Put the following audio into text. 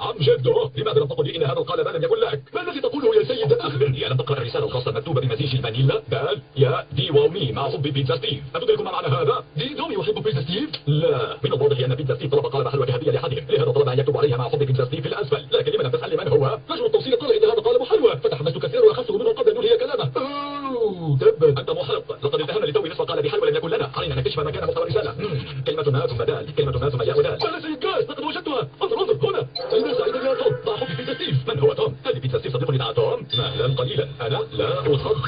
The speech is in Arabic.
نعم جدو. لماذا لم تقل لي إن هذا القالب لم يكن لك؟ ما الذي تقوله يا سيد؟ أخبرني، ألم تقرأ الرسالة الخاصة المكتوبة بمزيج الفانيلا؟ بل يا دي ومي مع حب بيتزا ستيف. أتدرك ما معنى هذا؟ دي تومي يحب بيتزا ستيف؟ لا، من الواضح أن بيتزا ستيف طلب قالب حلوى ذهبية لأحدهم، لهذا طلب أن يكتب عليها مع حب بيتزا ستيف في الأسفل. لكن لم تسألني من هو؟ رجل التوصيل قال إن هذا قالب حلوى، فتحمست كثيرا وأخذته منه قبل أن ينهي كلامه. تبت. أنت محق، لقد التهمنا لتوي نصف قالب حلوى لم يكن لنا. علينا أن نكتشف ما كان محتوى الرسالة. كلمة ما ثم دال، كلمة ما ثم ياء ودال. أنا سيد جايز، لقد وجدتها. انظر هنا. أين سعيد يا توم؟ مع حب بيتزا ستيف. من هو توم؟ هل بيتزا ستيف صديق يدعى توم؟ مهلا قليلا، أنا لا أصدق.